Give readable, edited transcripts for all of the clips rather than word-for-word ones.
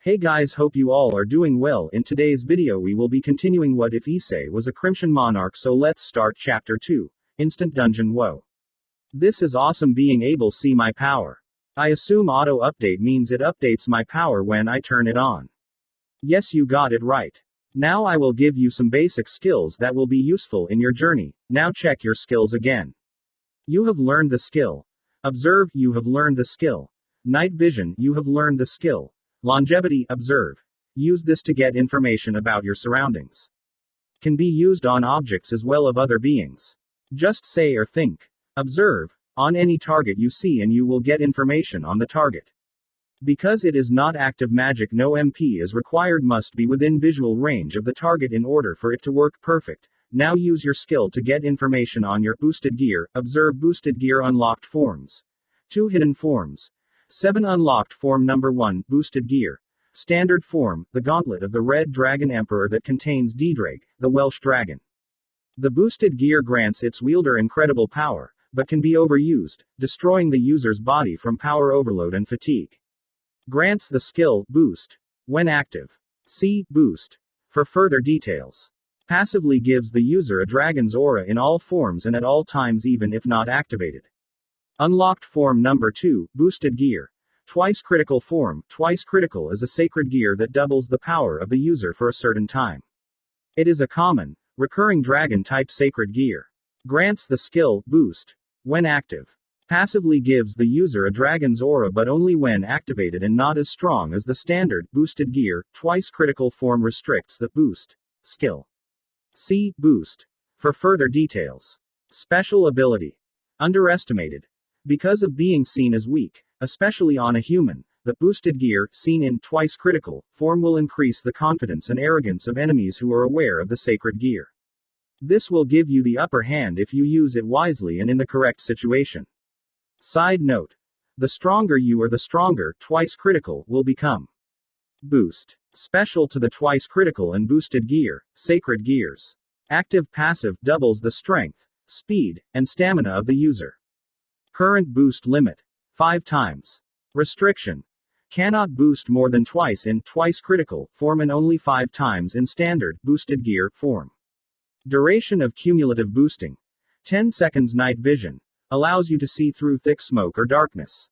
Hey guys, hope you all are doing well. In today's video we will be continuing what if Issei was a Crimson Monarch, so let's start chapter 2. Instant Dungeon. Whoa. This is awesome, being able to see my power. I assume auto update means it updates my power when I turn it on. Yes, you got it right. Now I will give you some basic skills that will be useful in your journey. Now check your skills again. You have learned the skill. Observe, you have learned the skill. Night vision, you have learned the skill. Longevity, observe. Use this to get information about your surroundings. Can be used on objects as well as other beings. Just say or think. Observe on any target you see and you will get information on the target. Because it is not active magic, no MP is required, must be within visual range of the target in order for it to work perfect. Now use your skill to get information on your boosted gear. Observe boosted gear unlocked forms. 2 hidden forms. 7 unlocked form. Number 1, boosted gear. Standard form, the gauntlet of the Red Dragon Emperor that contains Drake, the Welsh dragon. The boosted gear grants its wielder incredible power, but can be overused, destroying the user's body from power overload and fatigue. Grants the skill, boost, when active. See, boost, for further details. Passively gives the user a dragon's aura in all forms and at all times even if not activated. Unlocked form. Number 2, boosted gear. Twice critical form. Twice critical is a sacred gear that doubles the power of the user for a certain time. It is a common, recurring dragon-type sacred gear. Grants the skill, boost, when active. Passively gives the user a dragon's aura but only when activated and not as strong as the standard boosted gear. Twice critical form restricts the boost skill. See, boost, for further details. Special ability. Underestimated. Because of being seen as weak, especially on a human, the boosted gear, seen in twice critical form, will increase the confidence and arrogance of enemies who are aware of the sacred gear. This will give you the upper hand if you use it wisely and in the correct situation. Side note. The stronger you are, the stronger twice critical will become. Boost. Special to the twice critical and boosted gear, sacred gears. Active passive doubles the strength, speed, and stamina of the user. Current boost limit. 5 times. Restriction. Cannot boost more than twice in twice critical form and only 5 times in standard boosted gear form. Duration of cumulative boosting. 10 seconds. Night vision. Allows you to see through thick smoke or darkness.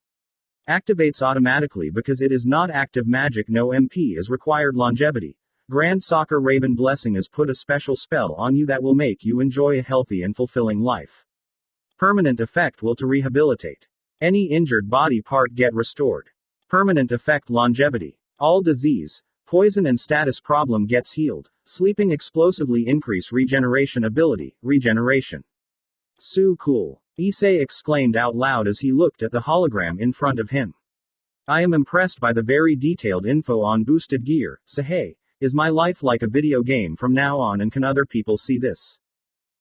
Activates automatically because it is not active magic, no MP is required. Longevity. Grand Soccer Raven Blessing has put a special spell on you that will make you enjoy a healthy and fulfilling life. Permanent effect will to rehabilitate. Any injured body part get restored. Permanent effect. Longevity. All disease, poison and status problem gets healed. Sleeping explosively increase regeneration ability, regeneration. So cool. Issei exclaimed out loud as he looked at the hologram in front of him. I am impressed by the very detailed info on boosted gear. So hey, is my life like a video game from now on, and can other people see this?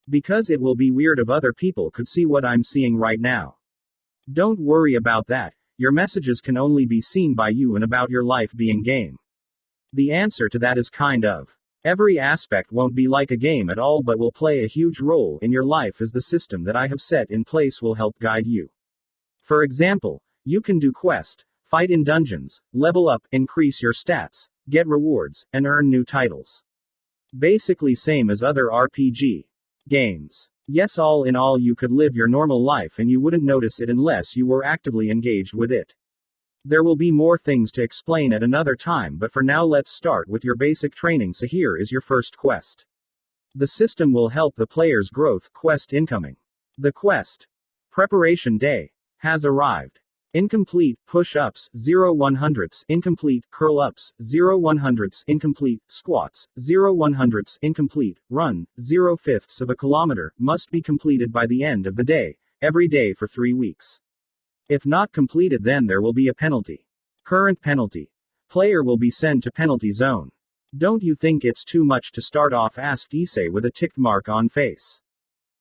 Because it will be weird if other people could see what I'm seeing right now. Don't worry about that, your messages can only be seen by you and about your life being game. The answer to that is kind of. Every aspect won't be like a game at all but will play a huge role in your life, as the system that I have set in place will help guide you. For example, you can do quest, fight in dungeons, level up, increase your stats, get rewards, and earn new titles. Basically same as other RPG games. Yes, all in all you could live your normal life and you wouldn't notice it unless you were actively engaged with it. There will be more things to explain at another time, but for now let's start with your basic training. So here is your first quest. The system will help the player's growth. Quest incoming. The quest preparation day has arrived. Incomplete push-ups 0/100ths, incomplete curl-ups 0/100ths, incomplete squats 0/100ths, incomplete run 0/5 of a kilometer must be completed by the end of the day, every day for 3 weeks. If not completed, then there will be a penalty. Current penalty. Player will be sent to penalty zone. Don't you think it's too much to start off? Asked Issei with a tick mark on face.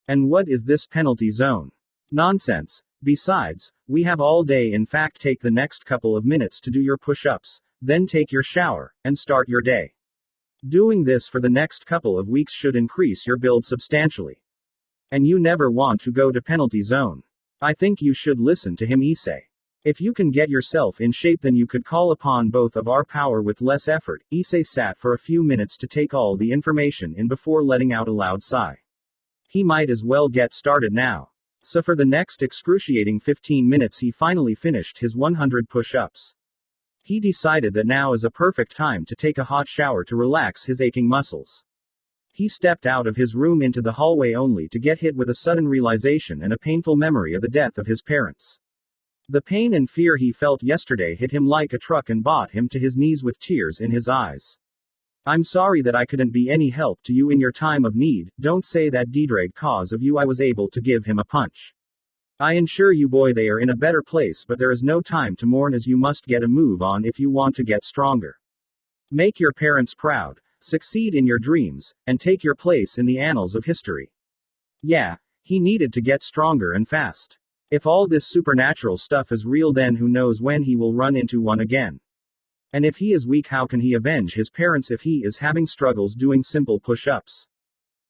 And what is this penalty zone? Nonsense. Besides, we have all day. In fact, take the next couple of minutes to do your push-ups, then take your shower, and start your day. Doing this for the next couple of weeks should increase your build substantially. And you never want to go to penalty zone. I think you should listen to him, Issei. If you can get yourself in shape, then you could call upon both of our power with less effort. Issei sat for a few minutes to take all the information in before letting out a loud sigh. He might as well get started now. So for the next excruciating 15 minutes he finally finished his 100 push-ups. He decided that now is a perfect time to take a hot shower to relax his aching muscles. He stepped out of his room into the hallway only to get hit with a sudden realization and a painful memory of the death of his parents. The pain and fear he felt yesterday hit him like a truck and brought him to his knees with tears in his eyes. I'm sorry that I couldn't be any help to you in your time of need. Don't say that Didrag cause of you I was able to give him a punch. I assure you boy they are in a better place, but there is no time to mourn as you must get a move on if you want to get stronger. Make your parents proud, succeed in your dreams, and take your place in the annals of history. Yeah, he needed to get stronger and fast. If all this supernatural stuff is real, then who knows when he will run into one again. And if he is weak, how can he avenge his parents if he is having struggles doing simple push-ups?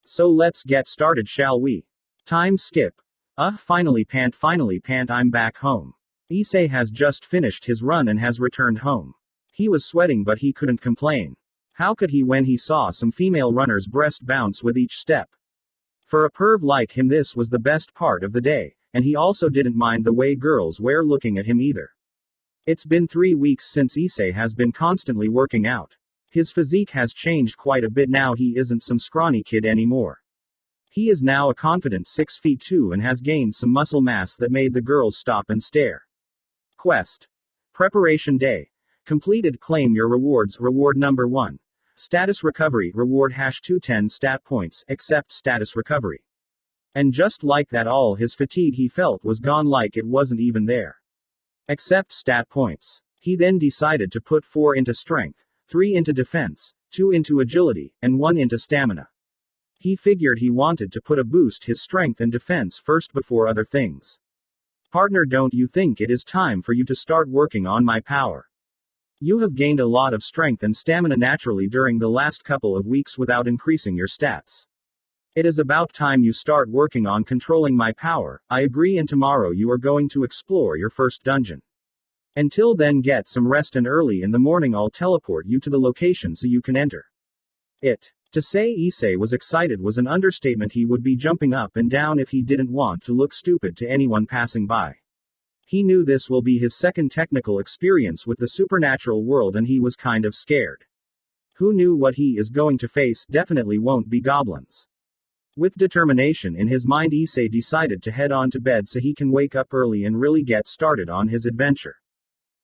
So let's get started, shall we? Time skip. Finally pant, I'm back home. Issei has just finished his run and has returned home. He was sweating but he couldn't complain. How could he when he saw some female runners' breast bounce with each step? For a perv like him this was the best part of the day, and he also didn't mind the way girls were looking at him either. It's been 3 weeks since Issei has been constantly working out. His physique has changed quite a bit now. He isn't some scrawny kid anymore. He is now a confident 6'2" and has gained some muscle mass that made the girls stop and stare. Quest. Preparation Day. Completed. Claim your rewards. Reward number 1. Status Recovery. Reward #210 stat points. Accept status recovery. And just like that all his fatigue he felt was gone, like it wasn't even there. Accept stat points. He then decided to put 4 into strength, 3 into defense, 2 into agility, and 1 into stamina. He figured he wanted to put a boost his strength and defense first before other things. Partner, don't you think it is time for you to start working on my power? You have gained a lot of strength and stamina naturally during the last couple of weeks without increasing your stats. It is about time you start working on controlling my power. I agree, and tomorrow you are going to explore your first dungeon. Until then, get some rest, and early in the morning I'll teleport you to the location so you can enter it. To say Issei was excited was an understatement. He would be jumping up and down if he didn't want to look stupid to anyone passing by. He knew this will be his second technical experience with the supernatural world and he was kind of scared. Who knew what he is going to face? Definitely won't be goblins. With determination in his mind, Issei decided to head on to bed so he can wake up early and really get started on his adventure.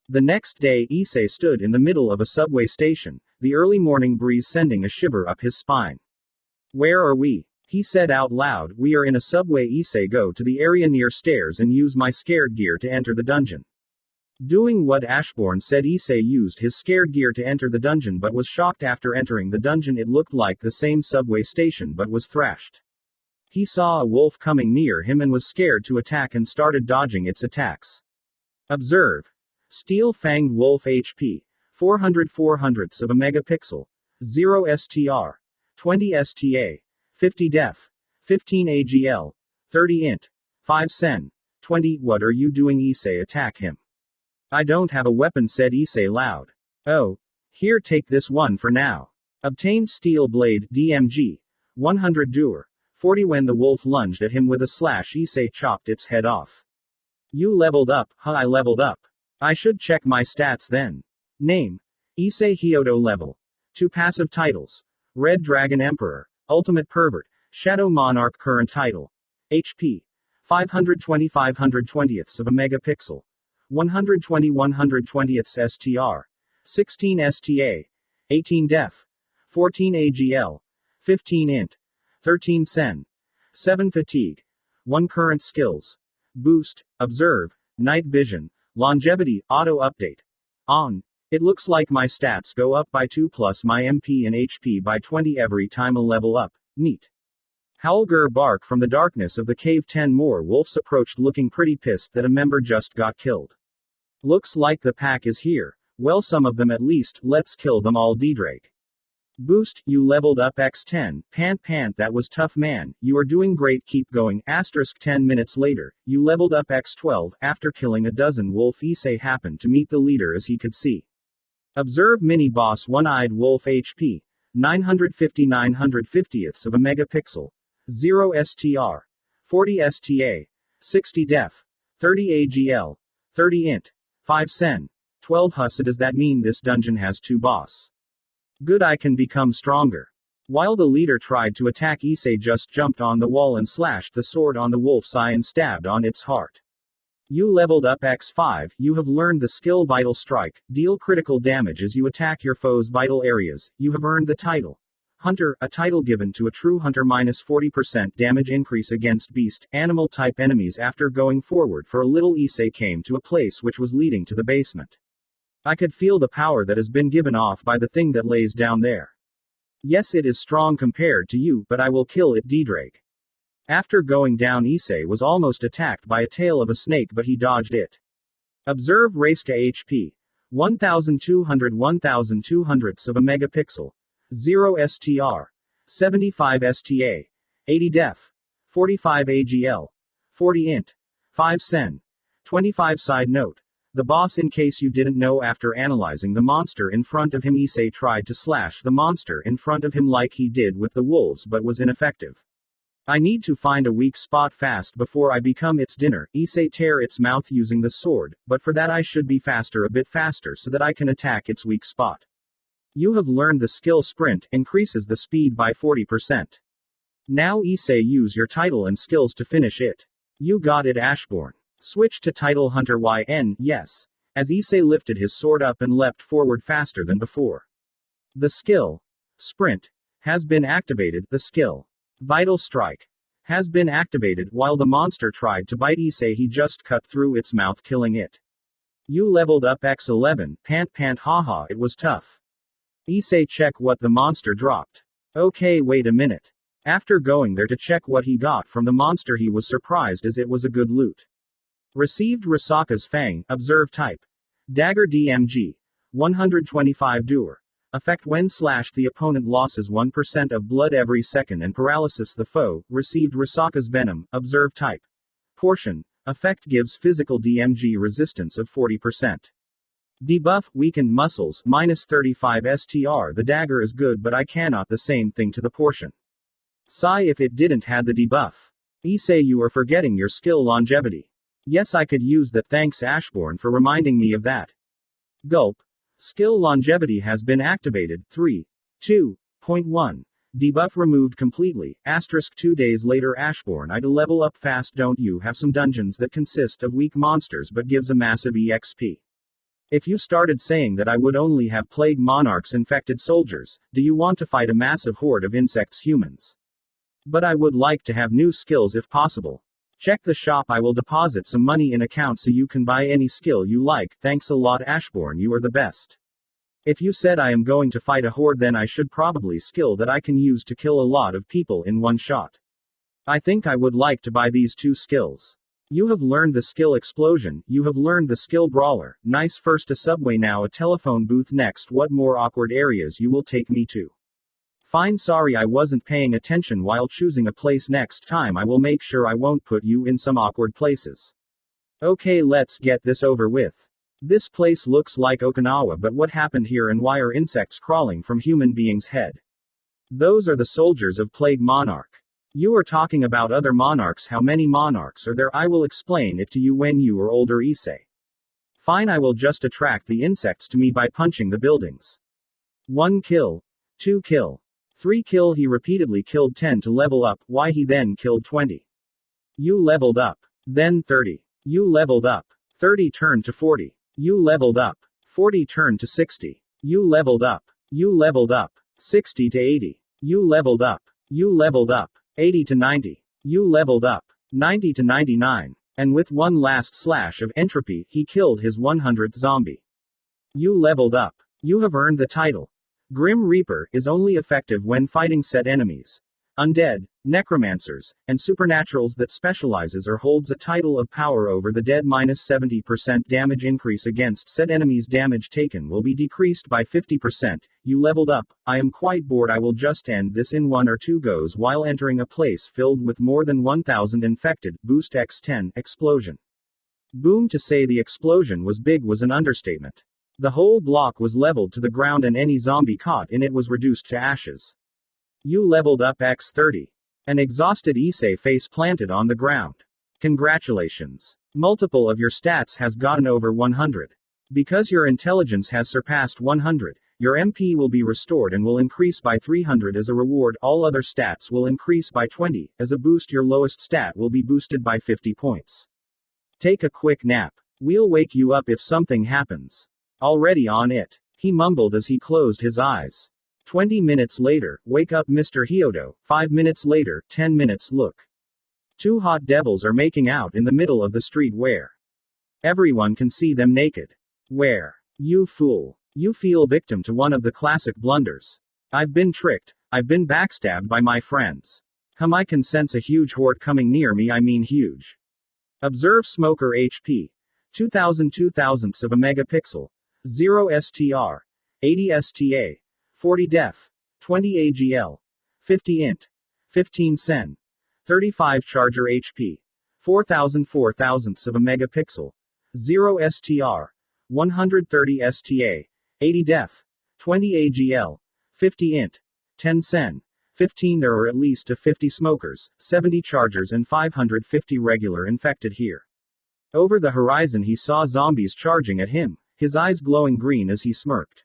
The next day, Issei stood in the middle of a subway station, the early morning breeze sending a shiver up his spine. Where are we? He said out loud. We are in a subway. Issei, go to the area near stairs and use my scared gear to enter the dungeon. Doing what Ashbourne said, Issei used his scared gear to enter the dungeon but was shocked after entering the dungeon. It looked like the same subway station but was thrashed. He saw a wolf coming near him and was scared to attack and started dodging its attacks. Observe. Steel-fanged wolf HP. 400 400ths of a megapixel. 0 STR. 20 STA. 50 def. 15 AGL. 30 int. 5 sen. 20. What are you doing? Issei, attack him. I don't have a weapon, said Issei loud. Oh. Here, take this one for now. Obtained steel blade, DMG. 100 dur. 40. When the wolf lunged at him with a slash, Issei chopped its head off. You leveled up. I leveled up. I should check my stats then. Name. Issei Hyodo. Level 2. Passive titles. Red Dragon Emperor. Ultimate Pervert. Shadow Monarch. Current title. HP. 520 520ths of a megapixel. 120 120ths STR. 16 STA. 18 def. 14 AGL. 15 int. 13 sen. 7 fatigue. 1 current skills. Boost. Observe. Night vision. Longevity. Auto update. On. It looks like my stats go up by 2 plus my MP and HP by 20 every time I level up. Neat. Howlger bark from the darkness of the cave. 10 more wolves approached, looking pretty pissed that a member just got killed. Looks like the pack is here. Well, some of them at least. Let's kill them all. Didrag. Boost, you leveled up x10, pant that was tough man, you are doing great keep going, asterisk 10 minutes later, you leveled up x12, after killing a dozen wolf Issei happened to meet the leader as he could see. Observe mini-boss one-eyed wolf HP, 950 950ths of a megapixel, 0 STR, 40 STA, 60 def, 30 AGL, 30 int, 5 sen, 12 hus. Does that mean this dungeon has 2 boss? Good, I can become stronger. While the leader tried to attack, Issei just jumped on the wall and slashed the sword on the wolf's eye and stabbed on its heart. You leveled up x5, you have learned the skill Vital Strike, deal critical damage as you attack your foe's vital areas, you have earned the title Hunter, a title given to a true hunter minus 40% damage increase against beast, animal type enemies. After going forward for a little, Issei came to a place which was leading to the basement. I could feel the power that has been given off by the thing that lays down there. Yes, it is strong compared to you, but I will kill it, Drake. After going down, Issei was almost attacked by a tail of a snake, but he dodged it. Observe Reiska HP. 1200 1200ths of a megapixel. 0 STR. 75 STA. 80 def. 45 AGL. 40 int. 5 sen. 25. Side note. The boss, in case you didn't know, after analyzing the monster in front of him, Issei tried to slash the monster in front of him like he did with the wolves but was ineffective. I need to find a weak spot fast before I become its dinner. Issei tear its mouth using the sword, but for that I should be faster, a bit faster, so that I can attack its weak spot. You have learned the skill Sprint, increases the speed by 40%. Now Issei, use your title and skills to finish it. You got it, Ashbourne. Switch to title Hunter YN, yes. As Issei lifted his sword up and leapt forward faster than before. The skill Sprint has been activated. The skill Vital Strike has been activated. While the monster tried to bite Issei, he just cut through its mouth, killing it. You leveled up x11, pant haha, it was tough. Issei, check what the monster dropped. Okay, wait a minute. After going there to check what he got from the monster, he was surprised as it was a good loot. Received Risaka's Fang, observe type. Dagger DMG. 125 Doer. Effect when slashed, the opponent loses 1% of blood every second and paralysis the foe. Received Risaka's Venom, observe type. Portion. Effect gives physical DMG resistance of 40%. Debuff, weakened muscles, minus 35 STR. The dagger is good, but I cannot the same thing to the portion. Sigh if it didn't had the debuff. Issei, you are forgetting your skill Longevity. Yes, I could use that, thanks Ashbourne for reminding me of that. Gulp. Skill Longevity has been activated. 3.2.1. Debuff removed completely. Asterisk 2 days later, Ashbourne, I to level up fast. Don't you have some dungeons that consist of weak monsters but gives a massive EXP? If you started saying that I would only have plague monarchs, infected soldiers, do you want to fight a massive horde of insects humans? But I would like to have new skills if possible. Check the shop, I will deposit some money in account so you can buy any skill you like. Thanks a lot Ashbourne, you are the best. If you said I am going to fight a horde, then I should probably skill that I can use to kill a lot of people in one shot. I think I would like to buy these 2 skills. You have learned the skill Explosion, you have learned the skill Brawler, nice. First a subway, now a telephone booth. Next, what more awkward areas you will take me to? Fine, sorry I wasn't paying attention while choosing a place. Next time I will make sure I won't put you in some awkward places. Okay, let's get this over with. This place looks like Okinawa, but what happened here and why are insects crawling from human beings' head? Those are the soldiers of Plague Monarch. You are talking about other monarchs. How many monarchs are there? I will explain it to you when you are older, Issei. Fine, I will just attract the insects to me by punching the buildings. 1 kill. 2 kill. 3 kill. He repeatedly killed 10 to level up. Why he then killed 20. You leveled up. Then 30. You leveled up. 30 turned to 40. You leveled up. 40 turned to 60. You leveled up. You leveled up. 60 to 80. You leveled up. You leveled up. 80 to 90. You leveled up. 90 to 99. And with one last slash of entropy, he killed his 100th zombie. You leveled up. You have earned the title. Grim Reaper is only effective when fighting set enemies. undead, necromancers, and supernaturals that specializes or holds a title of power over the dead. Minus 70% damage increase against said enemies. Damage taken will be decreased by 50%. You leveled up. I am quite bored. I will just end this in 1 or 2 goes while entering a place filled with more than 1000 infected. Boost x10. Explosion. Boom. To say the explosion was big was an understatement. The whole block was leveled to the ground and any zombie caught in it was reduced to ashes. You leveled up x30. An exhausted Issei face planted on the ground. Congratulations. Multiple of your stats has gotten over 100. Because your intelligence has surpassed 100, your MP will be restored and will increase by 300 as a reward. All other stats will increase by 20. As a boost, your lowest stat will be boosted by 50 points. Take a quick nap. We'll wake you up if something happens. Already on it, he mumbled as he closed his eyes. 20 minutes later, wake up Mr. Hyodo. 5 minutes later, 10 minutes, look. 2 hot devils are making out in the middle of the street where everyone can see them naked. Where? You fool. You feel victim to one of the classic blunders. I've been tricked. I've been backstabbed by my friends. I can sense a huge horde coming near me. I mean huge. Observe smoker HP. 2000 2000ths of a megapixel. 0 STR. 80 STA. 40 def. 20 AGL. 50 int. 15 sen. 35 charger HP. 4000 4000ths of a megapixel. 0 STR. 130 STA. 80 def. 20 AGL. 50 int. 10 sen. 15. There are at least 50 smokers, 70 chargers and 550 regular infected here. Over the horizon he saw zombies charging at him, his eyes glowing green as he smirked.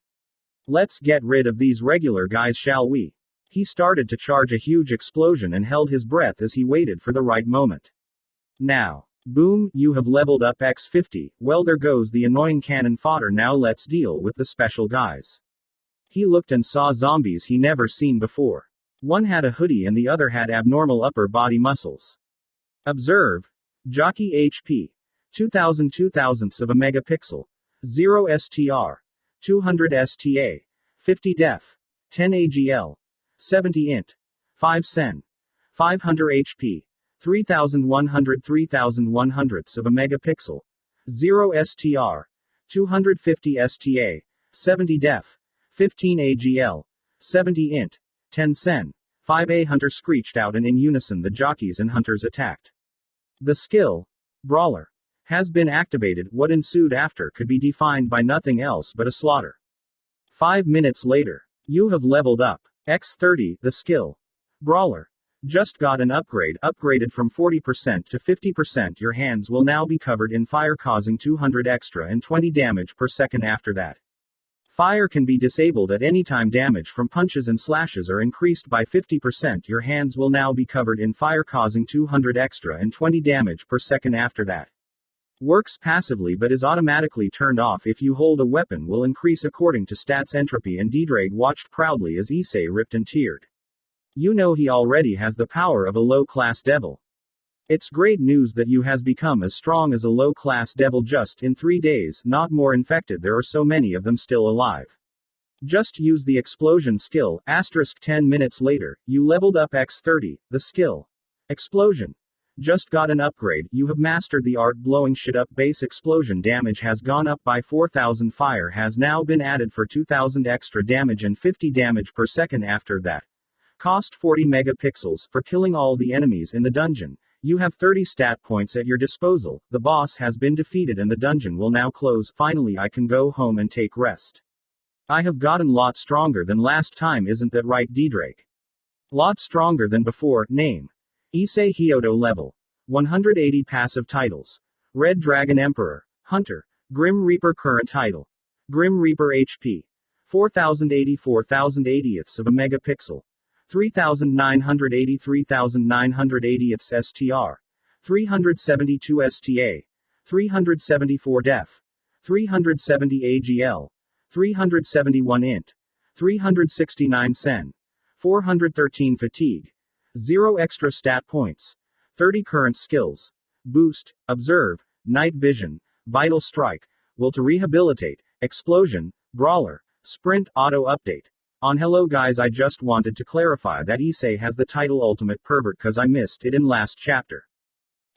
Let's get rid of these regular guys, shall we? He started to charge a huge explosion and held his breath as he waited for the right moment. Now. Boom, you have leveled up x50, well there goes the annoying cannon fodder. Now let's deal with the special guys. He looked and saw zombies he never seen before. One had a hoodie and the other had abnormal upper body muscles. Observe. Jockey HP. 2000 2000ths of a megapixel. 0 STR. 200 STA. 50 def. 10 AGL. 70 int. 5 sen. 500 HP. 3100 3100ths of a megapixel. 0 STR. 250 STA. 70 def. 15 AGL. 70 int. 10 sen. 5A Hunter screeched out, and in unison the jockeys and hunters attacked. The skill, Brawler, has been activated. What ensued after could be defined by nothing else but a slaughter. 5 minutes later, you have leveled up. X30, the skill, Brawler, just got an upgrade, upgraded from 40% to 50%. Your hands will now be covered in fire, causing 200 extra and 20 damage per second after that. Fire can be disabled at any time. Damage from punches and slashes are increased by 50%. Your hands will now be covered in fire, causing 200 extra and 20 damage per second after that. Works passively but is automatically turned off if you hold a weapon. Will increase according to stats. Entropy and Ddrag watched proudly as Issei ripped and teared. You know he already has the power of a low-class devil. It's great news that you has become as strong as a low-class devil just in 3 days, not more infected. There are so many of them still alive. Just use the explosion skill. 10 minutes later, you leveled up x30, the skill. Explosion. Just got an upgrade. You have mastered the art. Blowing shit up. Base explosion damage has gone up by 4000. Fire has now been added for 2000 extra damage and 50 damage per second after that. Cost 40 megapixels for killing all the enemies in the dungeon. You have 30 stat points at your disposal. The boss has been defeated and the dungeon will now close. Finally I can go home and take rest. I have gotten lot stronger than last time, isn't that right, Ddrag? Lot stronger than before. Name. Issei Hyodo. Level 180. Passive titles. Red Dragon Emperor. Hunter. Grim Reaper. Current title. Grim Reaper. HP. 4080 4080ths of a megapixel. 3980 3980ths STR. 372 STA. 374 def. 370 AGL. 371 int. 369 sen. 413 fatigue. 0 extra stat points. 30 current skills. Boost, Observe, Night Vision, Vital Strike, Will to Rehabilitate, Explosion, Brawler, Sprint Auto Update. Hello guys, I just wanted to clarify that Issei has the title Ultimate Pervert cause I missed it in last chapter.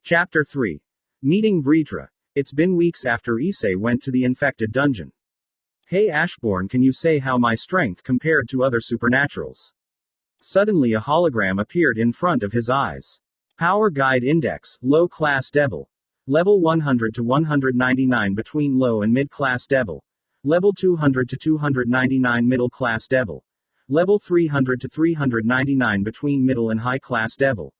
Chapter 3. Meeting Vritra. It's been weeks after Issei went to the infected dungeon. Hey Ashbourne, can you say how my strength compared to other supernaturals? Suddenly a hologram appeared in front of his eyes. Power Guide Index, Low Class Devil. Level 100 to 199 between Low and Mid Class Devil. Level 200 to 299 Middle Class Devil. Level 300 to 399 between Middle and High Class Devil.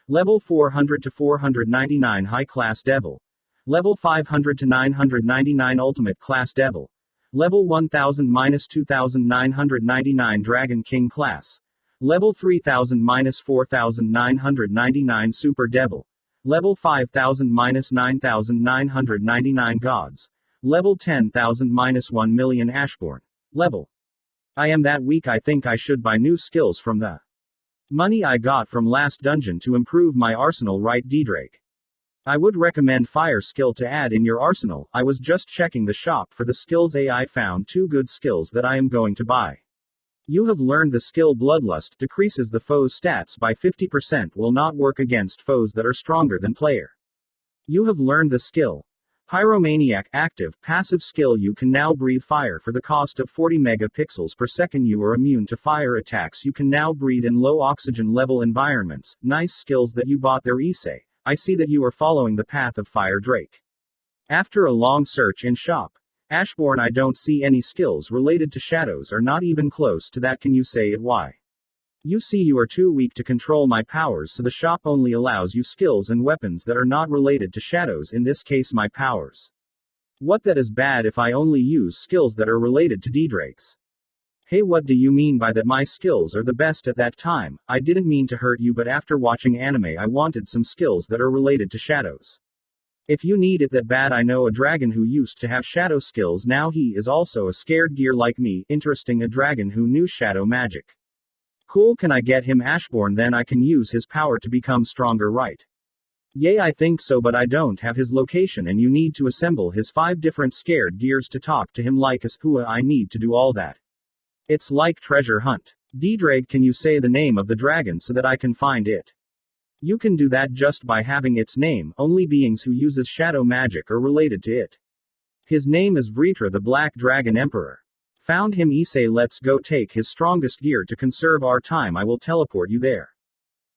Level 400 to 499 High Class Devil. Level 500 to 999 Ultimate Class Devil. Level 1000-2999 Dragon King Class. Level 3000-4999 Super Devil. Level 5000-9999 Gods. Level 10,000-1 million Ashbourne. Level. I am that weak. I think I should buy new skills from the money I got from last dungeon to improve my arsenal, right D-Drake? I would recommend fire skill to add in your arsenal. I was just checking the shop for the skills. I found 2 good skills that I am going to buy. You have learned the skill Bloodlust decreases the foe's stats by 50%, will not work against foes that are stronger than player. You have learned the skill Pyromaniac active, passive skill. You can now breathe fire for the cost of 40 megapixels per second. You are immune to fire attacks. You can now breathe in low oxygen level environments. Nice skills that you bought there Issei. I see that you are following the path of Fire Drake. After a long search in shop, Ashbourne, I don't see any skills related to shadows or not even close to that. Can you say it why? You see, you are too weak to control my powers, so the shop only allows you skills and weapons that are not related to shadows, in this case my powers. What, that is bad if I only use skills that are related to D-Drakes? Hey, what do you mean by that? My skills are the best at that time. I didn't mean to hurt you, but after watching anime I wanted some skills that are related to shadows. If you need it that bad, I know a dragon who used to have shadow skills. Now he is also a scared gear like me. Interesting, a dragon who knew shadow magic. Cool, can I get him Ashbourne? Then I can use his power to become stronger, right? Yay, I think so, but I don't have his location and you need to assemble his 5 different scared gears to talk to him like us. Hua, I need to do all that. It's like treasure hunt. D-Drake, can you say the name of the dragon so that I can find it? You can do that just by having its name. Only beings who uses shadow magic are related to it. His name is Vritra, the Black Dragon Emperor. Found him Issei, let's go take his strongest gear to conserve our time. I will teleport you there.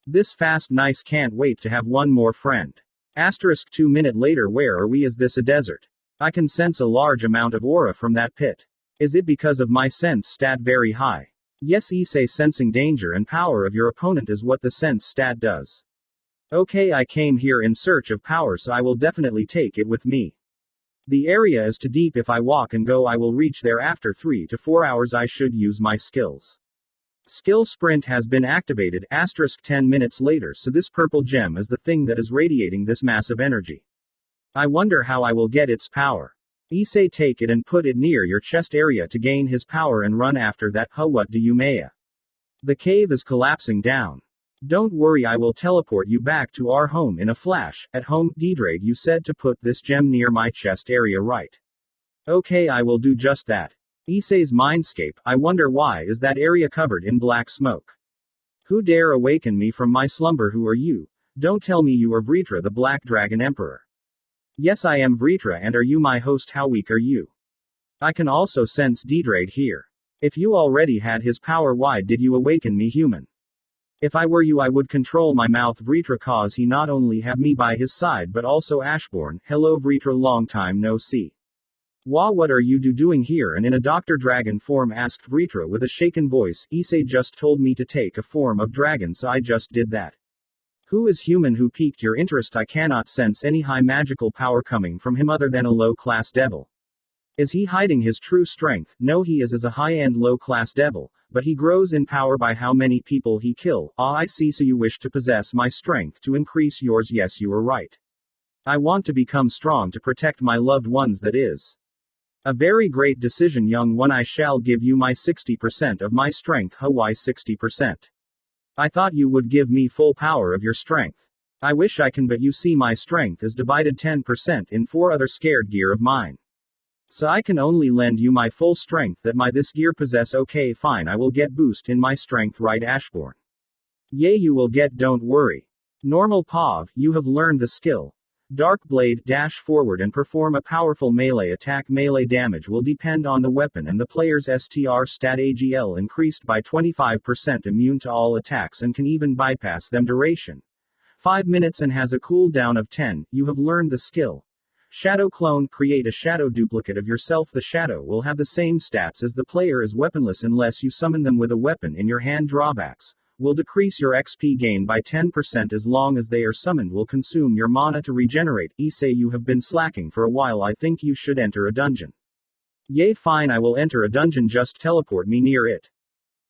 This fast, nice, can't wait to have one more friend. Asterisk 2 minute later, where are we? Is this a desert? I can sense a large amount of aura from that pit. Is it because of my sense stat very high? Yes Issei, sensing danger and power of your opponent is what the sense stat does. Okay, I came here in search of power, so I will definitely take it with me. The area is too deep. If I walk and go I will reach there after 3 to 4 hours. I should use my skills. Skill Sprint has been activated. Asterisk 10 minutes later, so this purple gem is the thing that is radiating this massive energy. I wonder how I will get its power. Issei, take it and put it near your chest area to gain his power and run after that. Huh, what do you Maya? The cave is collapsing down. Don't worry, I will teleport you back to our home in a flash. At home, D-Drake, you said to put this gem near my chest area, right? Okay, I will do just that. Issei's mindscape, I wonder why is that area covered in black smoke? Who dare awaken me from my slumber? Who are you? Don't tell me you are Vritra, the Black Dragon Emperor. Yes, I am Vritra, and are you my host? How weak are you? I can also sense D-Drake here. If you already had his power, why did you awaken me, human? If I were you I would control my mouth, Vritra, cause he not only have me by his side but also Ashbourne. Hello Vritra, long time no see. Wah, what are you doing here and in a Dr. Dragon form? Asked Vritra with a shaken voice. Issei just told me to take a form of dragon, so I just did that. Who is human who piqued your interest? I cannot sense any high magical power coming from him other than a low-class devil. Is he hiding his true strength? No, he is a high-end low-class devil, but he grows in power by how many people he kill. Ah, I see, so you wish to possess my strength to increase yours. Yes, you are right. I want to become strong to protect my loved ones. That is a very great decision, young one. I shall give you my 60% of my strength. Why 60%? I thought you would give me full power of your strength. I wish I can, but you see my strength is divided 10% in 4 other scared gear of mine. So I can only lend you my full strength that my this gear possess. Okay fine, I will get boost in my strength, right Ashbourne? Yay, you will get, don't worry. Normal POV, you have learned the skill. Dark Blade, dash forward and perform a powerful melee attack. Melee damage will depend on the weapon and the player's STR stat. AGL increased by 25%, immune to all attacks and can even bypass them. Duration 5 minutes and has a cooldown of 10. You have learned the skill. Shadow Clone, create a shadow duplicate of yourself. The shadow will have the same stats as the player is weaponless unless you summon them with a weapon in your hand. Drawbacks will decrease your XP gain by 10% as long as they are summoned. Will consume your mana to regenerate. Issei, you have been slacking for a while. I think you should enter a dungeon. Yay, fine, I will enter a dungeon, just teleport me near it.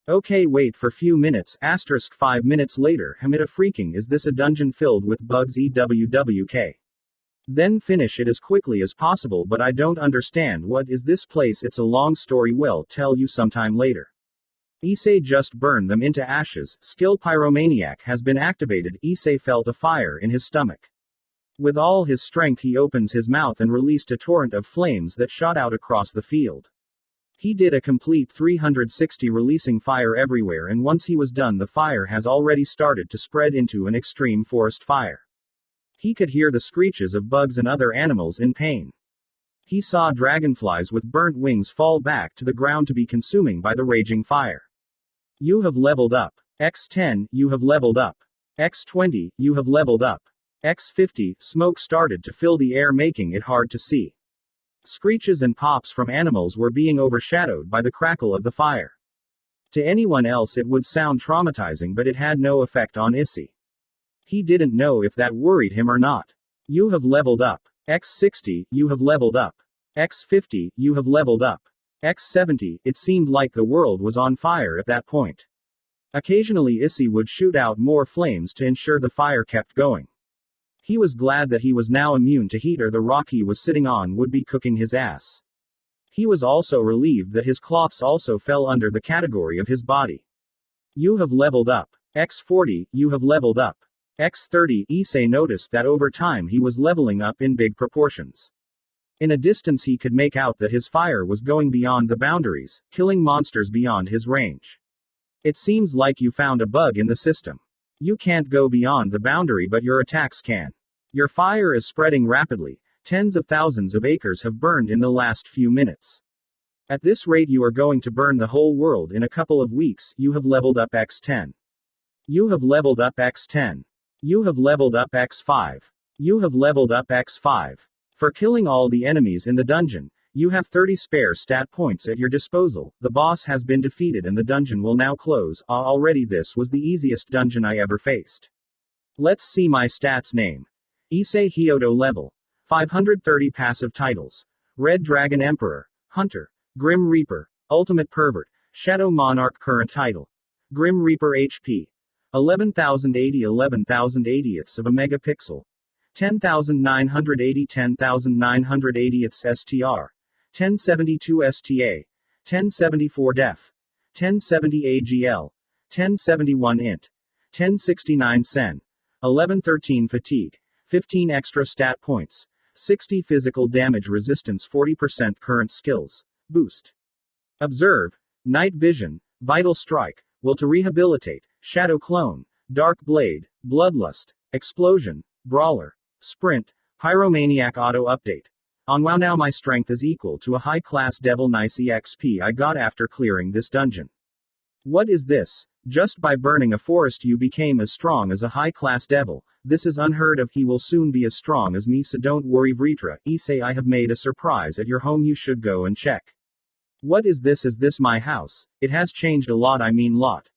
Okay, wait for few minutes. 5 minutes later. Hamida freaking, is this a dungeon filled with bugs? EWWK. Then finish it as quickly as possible, but I don't understand. What is this place? It's a long story, well, tell you sometime later. Issei just burned them into ashes. Skill Pyromaniac has been activated. Issei felt a fire in his stomach. With all his strength he opens his mouth and released a torrent of flames that shot out across the field. He did a complete 360, releasing fire everywhere, and once he was done the fire has already started to spread into an extreme forest fire. He could hear the screeches of bugs and other animals in pain. He saw dragonflies with burnt wings fall back to the ground to be consuming by the raging fire. You have leveled up. X10, you have leveled up. X20, you have leveled up. X50, smoke started to fill the air, making it hard to see. Screeches and pops from animals were being overshadowed by the crackle of the fire. To anyone else it would sound traumatizing, but it had no effect on Issei. He didn't know if that worried him or not. You have leveled up. X60, you have leveled up. X50, you have leveled up. X70, it seemed like the world was on fire at that point. Occasionally Issei would shoot out more flames to ensure the fire kept going. He was glad that he was now immune to heat, or the rock he was sitting on would be cooking his ass. He was also relieved that his cloths also fell under the category of his body. You have leveled up. X40, you have leveled up. X30, Issei noticed that over time he was leveling up in big proportions. In a distance he could make out that his fire was going beyond the boundaries, killing monsters beyond his range. It seems like you found a bug in the system. You can't go beyond the boundary, but your attacks can. Your fire is spreading rapidly. Tens of thousands of acres have burned in the last few minutes. At this rate you are going to burn the whole world in a couple of weeks. You have leveled up X10. You have leveled up X10. You have leveled up X5. You have leveled up X5. For killing all the enemies in the dungeon, you have 30 spare stat points at your disposal. The boss has been defeated and the dungeon will now close. Already this was the easiest dungeon I ever faced. Let's see my stats. Name: Issei Hyodo. Level 530. Passive titles: Red Dragon Emperor, Hunter, Grim Reaper, Ultimate Pervert, Shadow Monarch. Current title: Grim Reaper. HP: 11,080. 11,080ths of a megapixel. 10,980. 10,980ths STR. 1072 STA. 1074 def. 1070 AGL. 1071 int. 1069 sen. 1113 fatigue. 15 extra stat points. 60 physical damage resistance. 40% current skills boost. Observe: Night Vision, Vital Strike, Will to Rehabilitate, Shadow Clone, Dark Blade, Bloodlust, Explosion, Brawler, Sprint, Pyromaniac. Auto update on. Wow, now my strength is equal to a high class devil. Nice EXP I got after clearing this dungeon. What is this? Just by burning a forest you became as strong as a high class devil. This is unheard of. He will soon be as strong as me, so don't worry. Vritra, Issei, I have made a surprise at your home. You should go and check. What is this? Is this my house? It has changed a lot, I mean lot.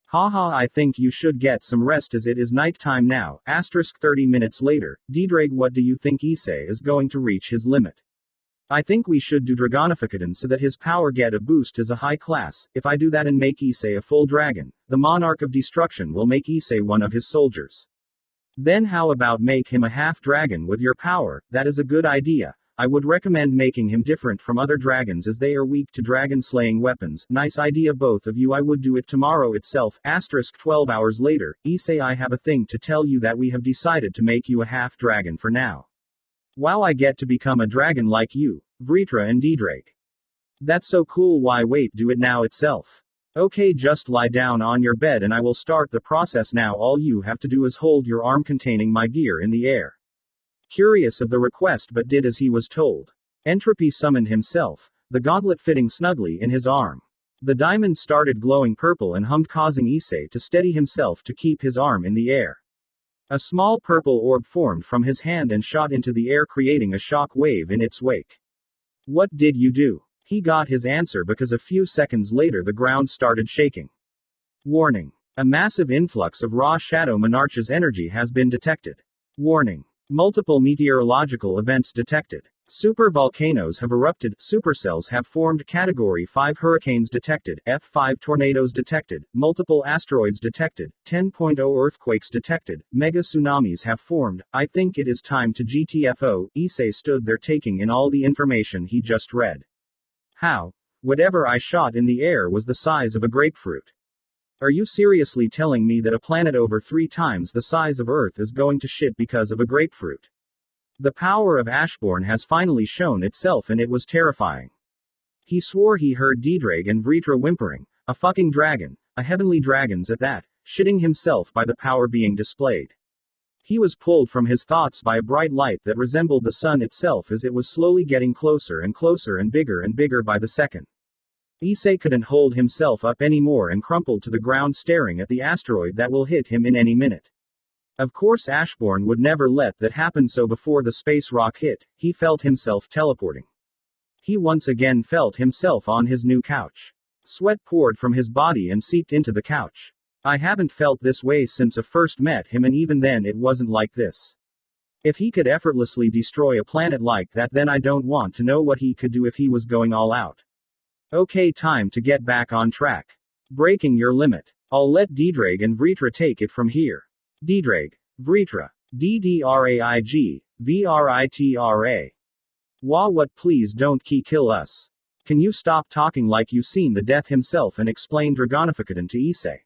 Haha, I think you should get some rest as it is night time now. 30 minutes later. Ddrag, what do you think? Issei is going to reach his limit. I think we should do Dragonification so that his power get a boost as a high class. If I do that and make Issei a full dragon, the Monarch of Destruction will make Issei one of his soldiers. Then how about make him a half dragon with your power? That is a good idea. I would recommend making him different from other dragons as they are weak to dragon slaying weapons. Nice idea both of you. I would do it tomorrow itself. 12 hours later. Issei, I have a thing to tell you that we have decided to make you a half dragon for now. Wow, I get to become a dragon like you. Vritra and Drake. That's so cool, why wait, do it now itself. Okay, just lie down on your bed and I will start the process now. All you have to do is hold your arm containing my gear in the air. Curious of the request but did as he was told. Entropy summoned himself, the gauntlet fitting snugly in his arm. The diamond started glowing purple and hummed, causing Issei to steady himself to keep his arm in the air. A small purple orb formed from his hand and shot into the air, creating a shock wave in its wake. What did you do? He got his answer because a few seconds later the ground started shaking. Warning. A massive influx of raw shadow Monarch's energy has been detected. Warning. Multiple meteorological events detected. Super volcanoes have erupted, supercells have formed, Category 5 hurricanes detected, F5 tornadoes detected, multiple asteroids detected, 10.0 earthquakes detected, mega tsunamis have formed. I think it is time to GTFO. Issei stood there taking in all the information he just read. How? Whatever I shot in the air was the size of a grapefruit. Are you seriously telling me that a planet over 3 times the size of Earth is going to shit because of a grapefruit? The power of Ashbourne has finally shown itself and it was terrifying. He swore he heard Drake and Vritra whimpering, a fucking dragon, a heavenly dragons at that, shitting himself by the power being displayed. He was pulled from his thoughts by a bright light that resembled the sun itself as it was slowly getting closer and bigger by the second. Issei couldn't hold himself up anymore and crumpled to the ground, staring at the asteroid that will hit him in any minute. Of course Ashbourne would never let that happen, so before the space rock hit, he felt himself teleporting. He once again felt himself on his new couch. Sweat poured from his body and seeped into the couch. I haven't felt this way since I first met him, and even then it wasn't like this. If he could effortlessly destroy a planet like that, then I don't want to know what he could do if he was going all out. Okay, time to get back on track. Breaking your limit. I'll let Drake and Vritra take it from here. Drake, Vritra, DDRAIG, VRITRA. Wah, what, please don't kill us. Can you stop talking like you seen the death himself and explain Dragonification to Issei?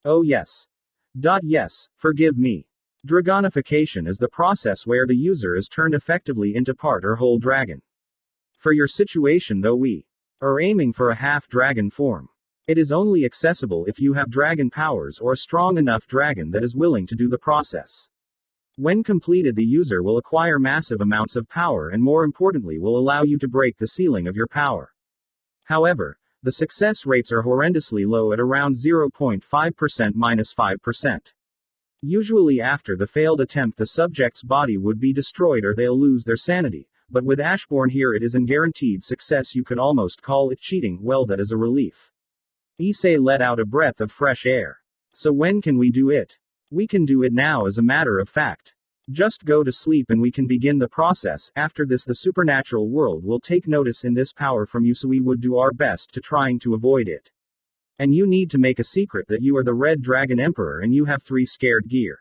Oh yes. Yes, forgive me. Dragonification is the process where the user is turned effectively into part or whole dragon. For your situation though, we are aiming for a half-dragon form. It is only accessible if you have dragon powers or a strong enough dragon that is willing to do the process. When completed, the user will acquire massive amounts of power and, more importantly, will allow you to break the ceiling of your power. However, the success rates are horrendously low at around 0.5%-5%. Usually after the failed attempt the subject's body would be destroyed or they'll lose their sanity, but with Ashbourne here it is an guaranteed success. You could almost call it cheating. Well, that is a relief. Issei let out a breath of fresh air. So when can we do it? We can do it now, as a matter of fact. Just go to sleep and we can begin the process. After this the supernatural world will take notice in this power from you, so we would do our best to trying to avoid it. And you need to make a secret that you are the Red Dragon Emperor and you have 3 scared gear.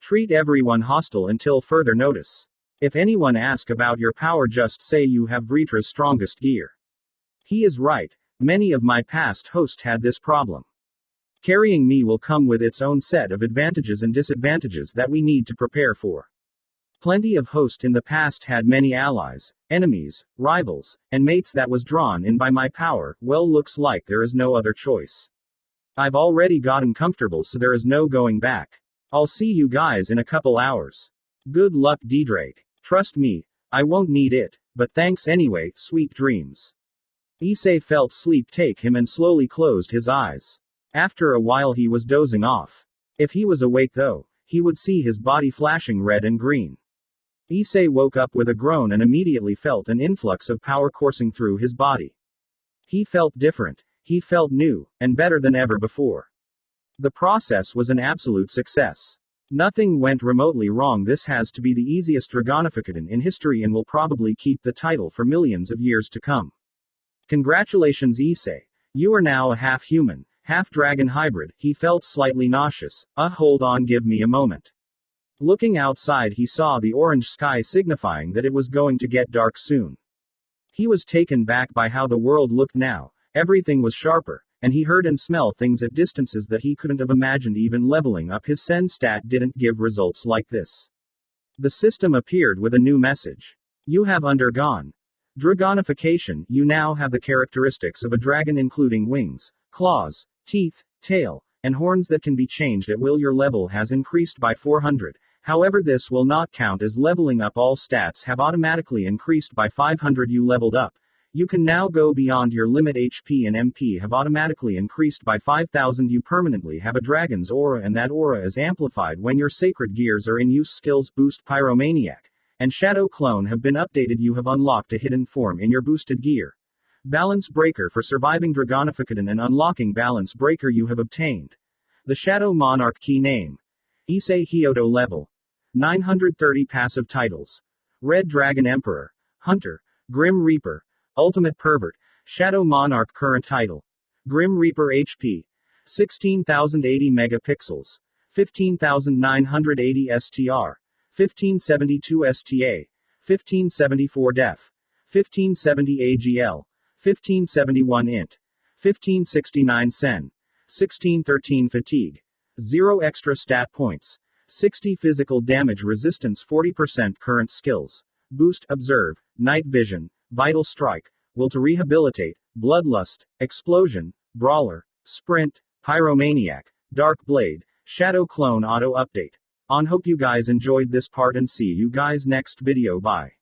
Treat everyone hostile until further notice. If anyone asks about your power, just say you have Vritra's strongest gear. He is right. Many of my past hosts had this problem. Carrying me will come with its own set of advantages and disadvantages that we need to prepare for. Plenty of hosts in the past had many allies, enemies, rivals, and mates that was drawn in by my power. Well, looks like there is no other choice. I've already gotten comfortable, so there is no going back. I'll see you guys in a couple hours. Good luck, Drake. Trust me, I won't need it, but thanks anyway. Sweet dreams. Issei felt sleep take him and slowly closed his eyes. After a while he was dozing off. If he was awake though, he would see his body flashing red and green. Issei woke up with a groan and immediately felt an influx of power coursing through his body. He felt different, he felt new, and better than ever before. The process was an absolute success. Nothing went remotely wrong. This has to be the easiest Dragonification in history and will probably keep the title for millions of years to come. Congratulations, Issei. You are now a half-human, half-dragon hybrid. He felt slightly nauseous. Hold on, give me a moment. Looking outside he saw the orange sky, signifying that it was going to get dark soon. He was taken back by how the world looked now. Everything was sharper, and he heard and smelled things at distances that he couldn't have imagined. Even leveling up his Sen stat didn't give results like this. The system appeared with a new message. You have undergone Dragonification, you now have the characteristics of a dragon including wings, claws, teeth, tail, and horns that can be changed at will. Your level has increased by 400. However, this will not count as leveling up. All stats have automatically increased by 500. You leveled up. You can now go beyond your limit. HP and MP have automatically increased by 5000. You permanently have a dragon's aura, and that aura is amplified when your sacred gears are in use. Skills boost Pyromaniac and Shadow Clone have been updated. You have unlocked a hidden form in your boosted gear. Balance Breaker for surviving Dragonification and unlocking Balance Breaker. You have obtained the Shadow Monarch key name. Issei Hyodo level 930. Passive titles: Red Dragon Emperor, Hunter, Grim Reaper, Ultimate Pervert, Shadow Monarch. Current title: Grim Reaper. HP 16,080 megapixels, 15,980 STR, 1572 STA, 1574 def, 1570 AGL, 1571 int, 1569 sen, 1613 fatigue, 0 extra stat points, 60 physical damage resistance, 40%. Current skills: Boost, Observe, Night Vision, Vital Strike, Will to Rehabilitate, Bloodlust, Explosion, Brawler, Sprint, Pyromaniac, Dark Blade, Shadow Clone. Auto update on. Hope you guys enjoyed this part and see you guys next video. Bye.